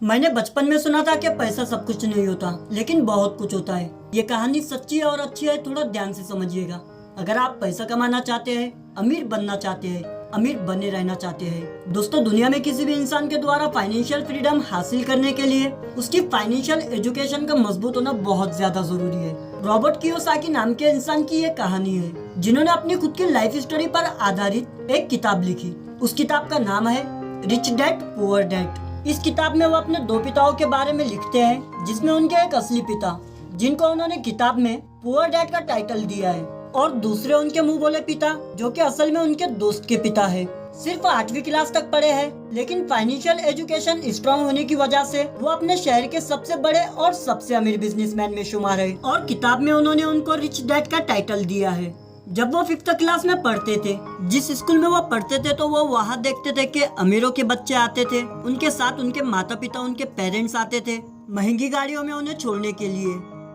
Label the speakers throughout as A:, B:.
A: मैंने बचपन में सुना था कि पैसा सब कुछ नहीं होता, लेकिन बहुत कुछ होता है। ये कहानी सच्ची है और अच्छी है, थोड़ा ध्यान से समझिएगा। अगर आप पैसा कमाना चाहते हैं, अमीर बनना चाहते हैं, अमीर बने रहना चाहते हैं, दोस्तों दुनिया में किसी भी इंसान के द्वारा फाइनेंशियल फ्रीडम हासिल करने के लिए उसकी फाइनेंशियल एजुकेशन का मजबूत होना बहुत ज्यादा जरूरी है। रॉबर्ट कियोसाकी नाम के इंसान की ये कहानी है, जिन्होंने अपनी खुद की लाइफ स्टोरी पर आधारित एक किताब लिखी। उस किताब का नाम है रिच डैड पुअर डैड। इस किताब में वो अपने दो पिताओं के बारे में लिखते हैं, जिसमें उनके एक असली पिता, जिनको उन्होंने किताब में पुअर डैड का टाइटल दिया है, और दूसरे उनके मुंह बोले पिता, जो कि असल में उनके दोस्त के पिता है। सिर्फ 8वीं क्लास तक पढ़े हैं, लेकिन फाइनेंशियल एजुकेशन स्ट्रॉन्ग होने की वजह से वो अपने शहर के सबसे बड़े और सबसे अमीर बिजनेसमैन में शुमार है। और किताब में उन्होंने उनको रिच डैड का टाइटल दिया है। जब वो 5th क्लास में पढ़ते थे, जिस स्कूल में वो पढ़ते थे, तो वो वहाँ देखते थे कि अमीरों के बच्चे आते थे, उनके साथ उनके माता पिता, उनके पेरेंट्स आते थे महंगी गाड़ियों में उन्हें छोड़ने के लिए।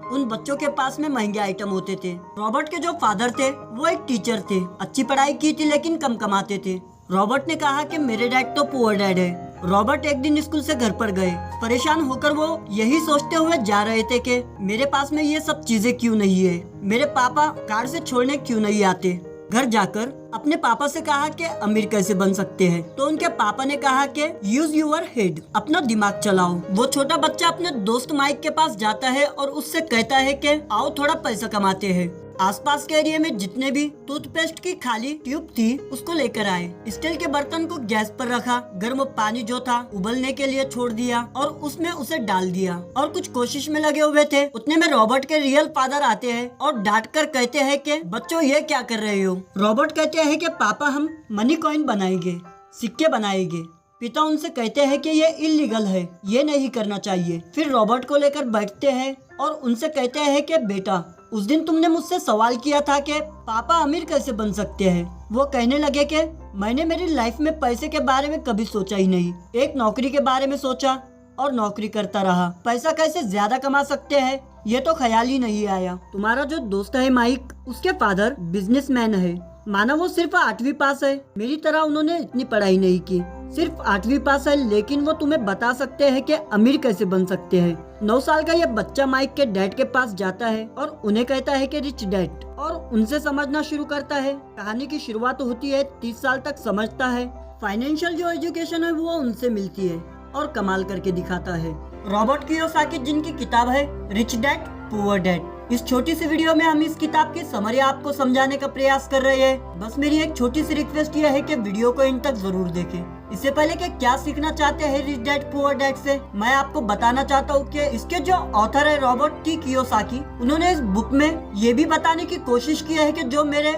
A: उन बच्चों के पास में महंगे आइटम होते थे। रॉबर्ट के जो फादर थे वो एक टीचर थे, अच्छी पढ़ाई की थी लेकिन कम कमाते थे। रॉबर्ट ने कहा कि मेरे डैड तो पुअर डैड है। रॉबर्ट एक दिन स्कूल से घर पर गए। परेशान होकर वो यही सोचते हुए जा रहे थे कि मेरे पास में ये सब चीजें क्यों नहीं है, मेरे पापा कार से छोड़ने क्यों नहीं आते। घर जाकर अपने पापा से कहा कि अमीर कैसे बन सकते हैं, तो उनके पापा ने कहा कि यूज योर हेड, अपना दिमाग चलाओ। वो छोटा बच्चा अपने दोस्त माइक के पास जाता है और उससे कहता है कि आओ थोड़ा पैसा कमाते हैं। आसपास के एरिया में जितने भी टूथपेस्ट की खाली ट्यूब थी उसको लेकर आए। स्टील के बर्तन को गैस पर रखा, गर्म पानी जो था उबलने के लिए छोड़ दिया और उसमें उसे डाल दिया और कुछ कोशिश में लगे हुए थे। उतने में रॉबर्ट के रियल फादर आते हैं और डांट कर कहते हैं कि बच्चों ये क्या कर रहे हो। रॉबर्ट कहते हैं कि पापा हम मनी कॉइन बनाएंगे, सिक्के बनाएंगे। पिता उनसे कहते हैं कि ये इलीगल है, ये नहीं करना चाहिए। फिर रॉबर्ट को लेकर बैठते हैं और उनसे कहते हैं कि बेटा, उस दिन तुमने मुझसे सवाल किया था कि पापा अमीर कैसे बन सकते हैं। वो कहने लगे कि मैंने मेरी लाइफ में पैसे के बारे में कभी सोचा ही नहीं। एक नौकरी के बारे में सोचा और नौकरी करता रहा। पैसा कैसे ज्यादा कमा सकते हैं ये तो ख्याल ही नहीं आया। तुम्हारा जो दोस्त है माइक, उसके फादर बिजनेसमैन है। माना वो सिर्फ 8वीं पास है, मेरी तरह उन्होंने इतनी पढ़ाई नहीं की, सिर्फ 8वीं पास है, लेकिन वो तुम्हें बता सकते हैं कि अमीर कैसे बन सकते हैं। 9 साल का ये बच्चा माइक के डैड के पास जाता है और उन्हें कहता है कि रिच डैड, और उनसे समझना शुरू करता है। कहानी की शुरुआत होती है, 30 साल तक समझता है। फाइनेंशियल जो एजुकेशन है वो उनसे मिलती है और कमाल करके दिखाता है। रॉबर्ट कियोसाकी, जिनकी किताब है रिच डैड पुअर डैड। इस छोटी सी वीडियो में हम इस किताब की समरी आपको समझाने का प्रयास कर रहे हैं। बस मेरी एक छोटी सी रिक्वेस्ट यह है कि वीडियो को इन तक जरूर देखें। इससे पहले कि क्या सीखना चाहते हैं रिच डैड पुअर डैड से, मैं आपको बताना चाहता हूँ कि इसके जो ऑथर है रॉबर्ट टी कियोसाकी, उन्होंने इस बुक में ये भी बताने की कोशिश की है कि जो मेरे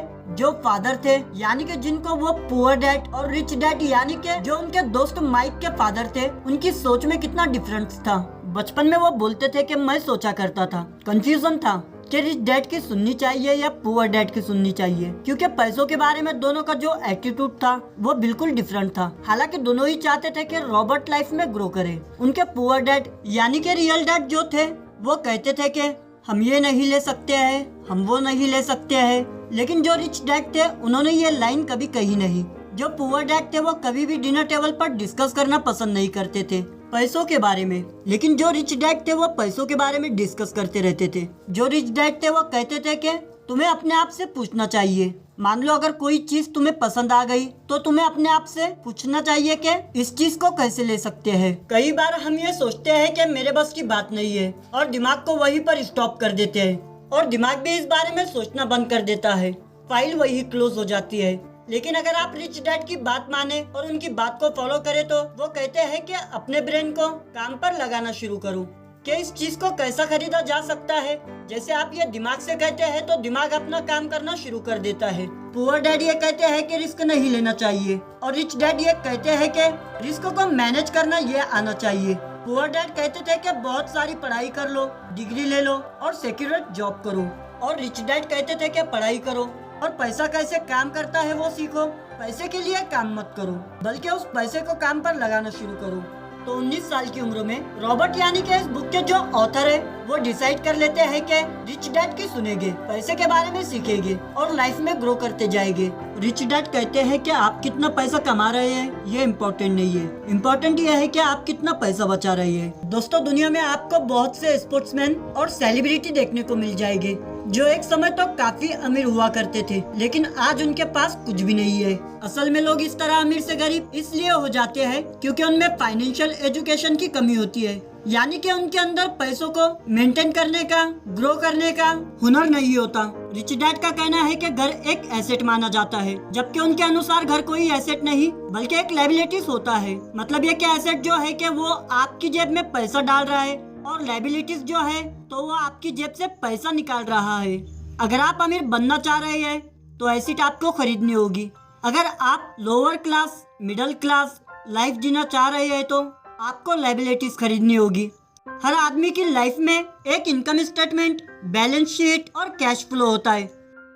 A: फादर थे, यानी कि जिनको वो पुअर डैड, और रिच डैड यानी कि जो उनके दोस्त माइक के फादर थे, उनकी सोच में कितना डिफरेंस था। बचपन में वो बोलते थे कि मैं सोचा करता था, कंफ्यूजन था कि रिच डैड की सुननी चाहिए या पुअर डैड की सुननी चाहिए, क्योंकि पैसों के बारे में दोनों का जो एटीट्यूड था वो बिल्कुल डिफरेंट था। हालांकि दोनों ही चाहते थे कि रॉबर्ट लाइफ में ग्रो करे। उनके पुअर डैड यानी कि रियल डैड जो थे, वो कहते थे कि हम ये नहीं ले सकते हैं, हम वो नहीं ले सकते हैं, लेकिन जो रिच डैड थे उन्होंने ये लाइन कभी कही नहीं। जो पुअर डैड थे वो कभी भी डिनर टेबल पर डिस्कस करना पसंद नहीं करते थे पैसों के बारे में, लेकिन जो रिच डैड थे वो पैसों के बारे में डिस्कस करते रहते थे। जो रिच डैड थे वो कहते थे कि तुम्हें अपने आप से पूछना चाहिए। मान लो अगर कोई चीज तुम्हें पसंद आ गई तो तुम्हें अपने आप से पूछना चाहिए कि इस चीज को कैसे ले सकते हैं। कई बार हम ये सोचते हैं कि मेरे बस की बात नहीं है और दिमाग को वहीं पर स्टॉप कर देते हैं, और दिमाग भी इस बारे में सोचना बंद कर देता है, फाइल वही क्लोज हो जाती है। लेकिन अगर आप रिच डैड की बात माने और उनकी बात को फॉलो करें तो वो कहते हैं कि अपने ब्रेन को काम पर लगाना शुरू करो कि इस चीज को कैसा खरीदा जा सकता है। जैसे आप ये दिमाग से कहते हैं तो दिमाग अपना काम करना शुरू कर देता है। पुअर डैड ये कहते हैं कि रिस्क नहीं लेना चाहिए, और रिच डैड ये कहते हैं कि रिस्क को मैनेज करना ये आना चाहिए। पुअर डैड कहते थे कि बहुत सारी पढ़ाई कर लो, डिग्री ले लो और सिक्योर जॉब करो, और रिच डैड कहते थे कि पढ़ाई करो और पैसा कैसे काम करता है वो सीखो। पैसे के लिए काम मत करो, बल्कि उस पैसे को काम पर लगाना शुरू करो। तो 19 साल की उम्र में रॉबर्ट यानी कि इस बुक के जो ऑथर है वो डिसाइड कर लेते हैं कि रिच डैड की सुनेंगे, पैसे के बारे में सीखेंगे और लाइफ में ग्रो करते जाएंगे। रिच डैड कहते हैं कि आप कितना पैसा कमा रहे हैं ये इम्पोर्टेंट नहीं है, इम्पोर्टेंट ये है कि आप कितना पैसा बचा रहे हैं। दोस्तों, दुनिया में आपको बहुत से स्पोर्ट्समैन और सेलिब्रिटी देखने को मिल जाएंगे जो एक समय तो काफी अमीर हुआ करते थे, लेकिन आज उनके पास कुछ भी नहीं है। असल में लोग इस तरह अमीर से गरीब इसलिए हो जाते हैं क्योंकि उनमें फाइनेंशियल एजुकेशन की कमी होती है, यानी कि उनके अंदर पैसों को मेंटेन करने का, ग्रो करने का हुनर नहीं होता। रिच डैड का कहना है कि घर एक एसेट माना जाता है, जबकि उनके अनुसार घर कोई एसेट नहीं बल्कि एक लायबिलिटीज होता है। मतलब ये कि एसेट जो है कि वो आपकी जेब में पैसा डाल रहा है और लायबिलिटीज जो है तो वो आपकी जेब से पैसा निकाल रहा है। अगर आप अमीर बनना चाह रहे हैं तो एसेट आपको खरीदनी होगी। अगर आप lower class, middle class life जीना चाह रहे हैं तो आपको लायबिलिटीज खरीदनी होगी। हर आदमी की लाइफ में एक इनकम स्टेटमेंट, बैलेंस शीट और कैश फ्लो होता है।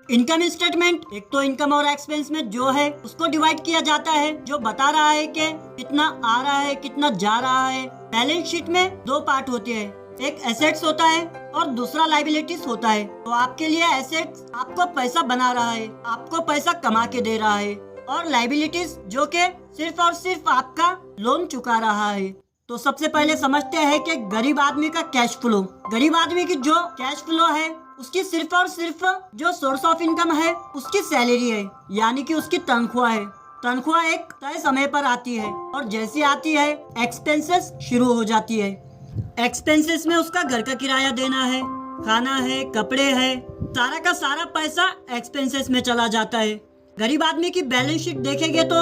A: इनकम स्टेटमेंट एक तो इनकम और एक्सपेंस में जो है उसको डिवाइड किया जाता है, जो बता रहा है कि कितना आ रहा है, कितना जा रहा है। बैलेंस शीट में दो पार्ट होते हैं, एक एसेट्स होता है और दूसरा लायबिलिटीज होता है। तो आपके लिए एसेट्स आपको पैसा बना रहा है, आपको पैसा कमा के दे रहा है, और लायबिलिटीज जो कि सिर्फ और सिर्फ आपका लोन चुका रहा है। तो सबसे पहले समझते हैं कि गरीब आदमी का कैश फ्लो। गरीब आदमी की जो कैश फ्लो है उसकी सिर्फ और सिर्फ जो सोर्स ऑफ इनकम है उसकी सैलरी है, यानी कि उसकी तनख्वाह है। तनख्वाह एक तय समय पर आती है और जैसे आती है एक्सपेंसेस शुरू हो जाती है। एक्सपेंसेस में उसका घर का किराया देना है, खाना है, कपड़े है, सारा का सारा पैसा एक्सपेंसेस में चला जाता है। गरीब आदमी की बैलेंस शीट देखेंगे तो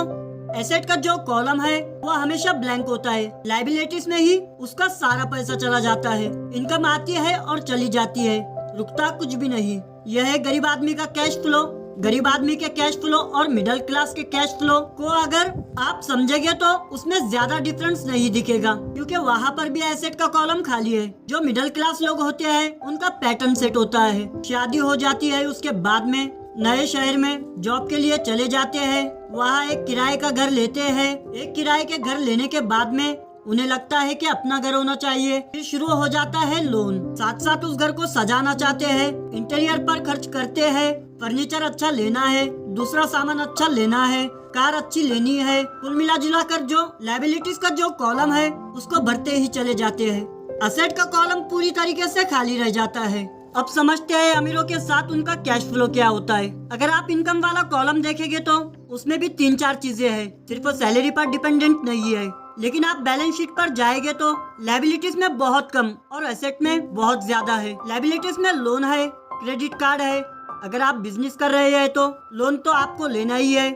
A: एसेट का जो कॉलम है वो हमेशा ब्लैंक होता है, लायबिलिटीज में ही उसका सारा पैसा चला जाता है। इनकम आती है और चली जाती है, रुकता कुछ भी नहीं। यह है गरीब आदमी का कैश फ्लो। गरीब आदमी के कैश फ्लो और मिडिल क्लास के कैश फ्लो को अगर आप समझेंगे तो उसमें ज्यादा डिफरेंस नहीं दिखेगा, क्योंकि वहाँ पर भी एसेट का कॉलम खाली है। जो मिडिल क्लास लोग होते हैं उनका पैटर्न सेट होता है, शादी हो जाती है, उसके बाद में नए शहर में जॉब के लिए चले जाते हैं, वहाँ एक किराए का घर लेते हैं। एक किराए के घर लेने के बाद में उन्हें लगता है कि अपना घर होना चाहिए, फिर शुरू हो जाता है लोन। साथ साथ उस घर को सजाना चाहते हैं, इंटीरियर पर खर्च करते हैं, फर्नीचर अच्छा लेना है, दूसरा सामान अच्छा लेना है, कार अच्छी लेनी है। कुल मिला जुला कर जो लायबिलिटीज का जो कॉलम है उसको भरते ही चले जाते हैं। असेट का कॉलम पूरी तरीके से खाली रह जाता है। अब समझते हैं अमीरों के साथ उनका कैश फ्लो क्या होता है। अगर आप इनकम वाला कॉलम देखेंगे तो उसमें भी 3-4 चीजें हैं, सिर्फ सैलरी पर डिपेंडेंट नहीं है। लेकिन आप बैलेंस शीट पर जाएंगे तो लायबिलिटीज में बहुत कम और एसेट में बहुत ज्यादा है। लायबिलिटीज में लोन है, क्रेडिट कार्ड है, अगर आप बिजनेस कर रहे हैं तो लोन तो आपको लेना ही है।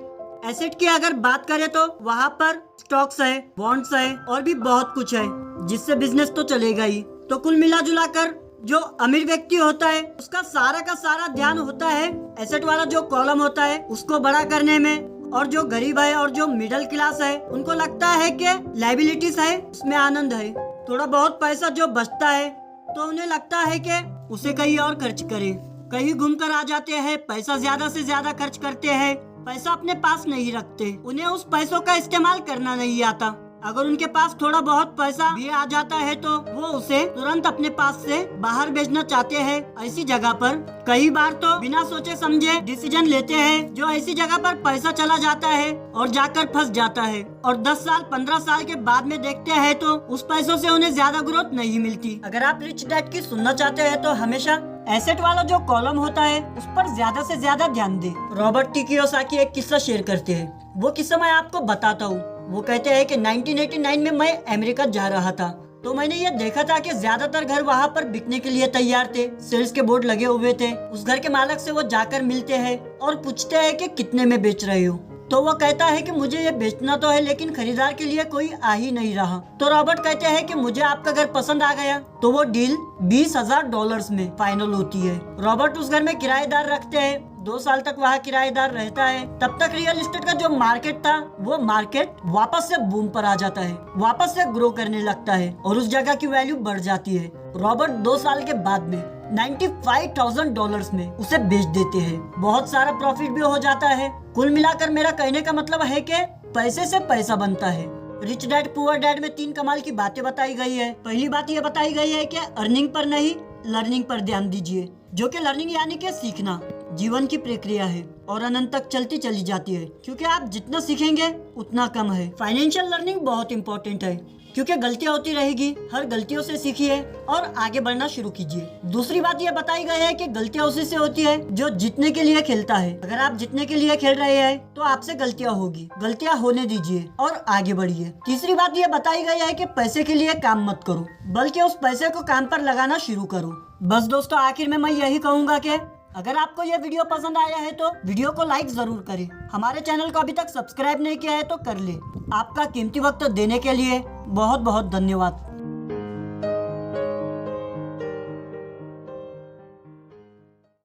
A: एसेट की अगर बात करें तो वहाँ पर स्टॉक्स है, बॉन्ड्स है और भी बहुत कुछ है जिससे बिजनेस तो चलेगा ही। तो कुल मिला जुला कर जो अमीर व्यक्ति होता है उसका सारा का सारा ध्यान होता है एसेट वाला जो कॉलम होता है उसको बड़ा करने में, और जो गरीब है और जो मिडिल क्लास है उनको लगता है कि लायबिलिटीज है उसमें आनंद है। थोड़ा बहुत पैसा जो बचता है तो उन्हें लगता है कि उसे कहीं और खर्च करे, कहीं घूम कर आ जाते हैं, पैसा ज्यादा से ज्यादा खर्च करते हैं, पैसा अपने पास नहीं रखते, उन्हें उस पैसों का इस्तेमाल करना नहीं आता। अगर उनके पास थोड़ा बहुत पैसा भी आ जाता है तो वो उसे तुरंत अपने पास से बाहर भेजना चाहते हैं। ऐसी जगह पर कई बार तो बिना सोचे समझे डिसीजन लेते हैं, जो ऐसी जगह पर पैसा चला जाता है और जाकर फंस जाता है, और 10 साल 15 साल के बाद में देखते हैं तो उस पैसों से उन्हें ज्यादा ग्रोथ नहीं मिलती। अगर आप रिच डैड की सुनना चाहते हैं तो हमेशा एसेट वाला जो कॉलम होता है उस पर ज्यादा से ज्यादा ध्यान दे। रॉबर्ट टी कियोसाकी एक किस्सा शेयर करते हैं, वो किस्सा मैं आपको बताता हूँ। वो कहते हैं कि 1989 में मैं अमेरिका जा रहा था तो मैंने ये देखा था कि ज्यादातर घर वहाँ पर बिकने के लिए तैयार थे, सेल्स के बोर्ड लगे हुए थे। उस घर के मालिक से वो जाकर मिलते हैं और पूछते हैं कि कितने में बेच रहे हो। तो वो कहता है कि मुझे ये बेचना तो है लेकिन खरीदार के लिए कोई आ ही नहीं रहा। तो रॉबर्ट कहते हैं कि मुझे आपका घर पसंद आ गया। तो वो डील $20,000 में फाइनल होती है। रॉबर्ट उस घर में किराएदार रखते हैं, 2 साल तक वहाँ किराएदार रहता है। तब तक रियल एस्टेट का जो मार्केट था वो मार्केट वापस से बूम पर आ जाता है, वापस से ग्रो करने लगता है और उस जगह की वैल्यू बढ़ जाती है। रॉबर्ट 2 साल के बाद में $95,000 में उसे बेच देते हैं। बहुत सारा प्रॉफिट भी हो जाता है। कुल मिलाकर मेरा कहने का मतलब है कि पैसे से पैसा बनता है। रिच डैड पुअर डैड में 3 कमाल की बातें बताई गई है। पहली बात ये बताई गई है कि अर्निंग पर नहीं लर्निंग पर ध्यान दीजिए, जो कि लर्निंग यानी कि सीखना जीवन की प्रक्रिया है और अनंत तक चलती चली जाती है, क्योंकि आप जितना सीखेंगे उतना कम है। फाइनेंशियल लर्निंग बहुत इंपॉर्टेंट है, क्योंकि गलतियां होती रहेगी, हर गलतियों से सीखिए और आगे बढ़ना शुरू कीजिए। दूसरी बात यह बताई गई है कि गलतियां उसी से होती है जो जीतने के लिए खेलता है। अगर आप जीतने के लिए खेल रहे हैं तो आपसे गलतियां होगी, गलतियां होने दीजिए और आगे बढ़िए। तीसरी बात यह बताई गई है कि पैसे के लिए काम मत करो, बल्कि उस पैसे को काम पर लगाना शुरू करो। बस दोस्तों, आखिर में मैं यही कहूँगा कि अगर आपको यह वीडियो पसंद आया है तो वीडियो को लाइक जरूर करें। हमारे चैनल को अभी तक सब्सक्राइब नहीं किया है तो कर ले। आपका कीमती वक्त देने के लिए बहुत बहुत धन्यवाद।